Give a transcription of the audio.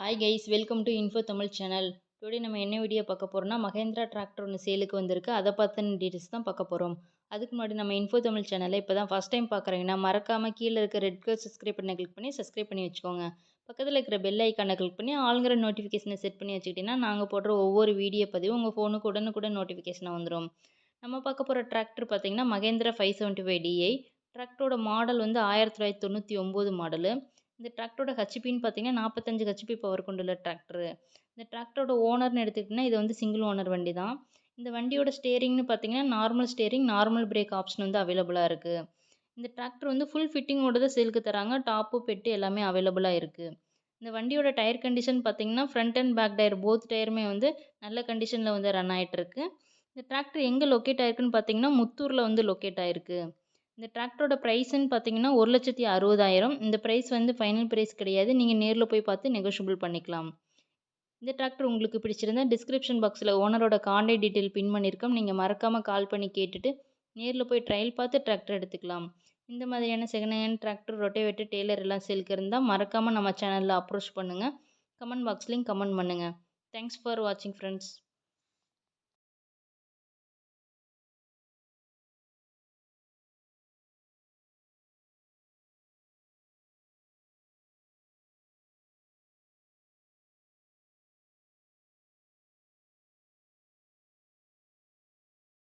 Hi guys, welcome to info Tamil channel. Today நம்ம என்ன video பார்க்க போகிறோம்னா, மகேந்திரா டிராக்டர் ஒன்று சேலுக்கு வந்திருக்கு. அதை பார்த்து டீட்டெயில்ஸ் தான் பார்க்க போகிறோம். அதுக்கு முன்னாடி நம்ம இன்ஃபோ தமிழ் சேனலை இப்போ தான் ஃபஸ்ட் டைம் பார்க்குறீங்கன்னா மறக்காமல் கீழே இருக்க ரெட் கலர் சப்ஸ்கிரைப் பண்ண கிளிக் பண்ணி சப்ஸ்கிரைப் பண்ணி வச்சுக்கோங்க. பக்கத்தில் இருக்கிற பெல் ஐக்கானை கிளிக் பண்ணி ஆளுங்கிற நோட்டிஃபிகேஷனை செட் பண்ணி வச்சுக்கிட்டிங்கன்னா நாங்கள் போடுற ஒவ்வொரு வீடியோ பதிவும் உங்கள் ஃபோனுக்கு உடனுக்குடன் நோட்டிஃபிகேஷனாக வந்துடும். நம்ம பார்க்க போகிற டிராக்டர் பார்த்தீங்கன்னா மகேந்திரா 575 DI. டிராக்டரோட மாடல் வந்து 1999 மாடலு. இந்த டிராக்டரோட ஹெச்பின்னு பார்த்தீங்கன்னா 45 ஹெச்பி பவர் கொண்டுள்ள டிராக்டரு. இந்த டிராக்டரோட ஓனர்னு எடுத்துக்கிட்டிங்கன்னா இது வந்து சிங்கிள் ஓனர் வண்டி தான். இந்த வண்டியோட ஸ்டேரிங்னு பார்த்தீங்கன்னா normal steering, normal break option வந்து அவைலபிளாக இருக்குது. இந்த டிராக்டர் வந்து ஃபுல் ஃபிட்டிங்கோட தான் சேலுக்கு தராங்க. டாப்பு பெட்டு எல்லாமே அவைலபிளாக இருக்குது. இந்த வண்டியோட டயர் கண்டிஷன் பார்த்தீங்கன்னா front and back tyre both டயருமே வந்து நல்ல கண்டிஷனில் வந்து ரன் ஆகிட்டு இருக்கு. இந்த டிராக்டர் எங்கே லொக்கேட் ஆயிருக்குன்னு பார்த்தீங்கன்னா முத்தூரில் வந்து லொக்கேட் ஆயிருக்கு. இந்த டிராக்டரோட ப்ரைஸ்ன்னு பார்த்தீங்கன்னா 1,60,000. இந்த ப்ரைஸ் வந்து ஃபைனல் ப்ரைஸ் கிடையாது. நீங்கள் நேரில் போய் பார்த்து நெகோஷியபிள் பண்ணிக்கலாம். இந்த டிராக்டர் உங்களுக்கு பிடிச்சிருந்தா டிஸ்கிரிப்ஷன் பாக்ஸில் ஓனரோட கான்டாக்ட் டீட்டெயில் பின் பண்ணியிருக்கோம். நீங்கள் மறக்காமல் கால் பண்ணி கேட்டுட்டு நேரில் போய் ட்ரையல் பார்த்து டிராக்டர் எடுத்துக்கலாம். இந்த மாதிரியான second hand tractor, rotavator, trailer எல்லாம் சேலுக்கு இருந்தால் மறக்காமல் நம்ம சேனலில் அப்ரோச் பண்ணுங்கள். கமெண்ட் பாக்ஸ்லேயும் கமெண்ட் பண்ணுங்கள். தேங்க்ஸ் ஃபார் வாட்சிங் ஃப்ரெண்ட்ஸ்.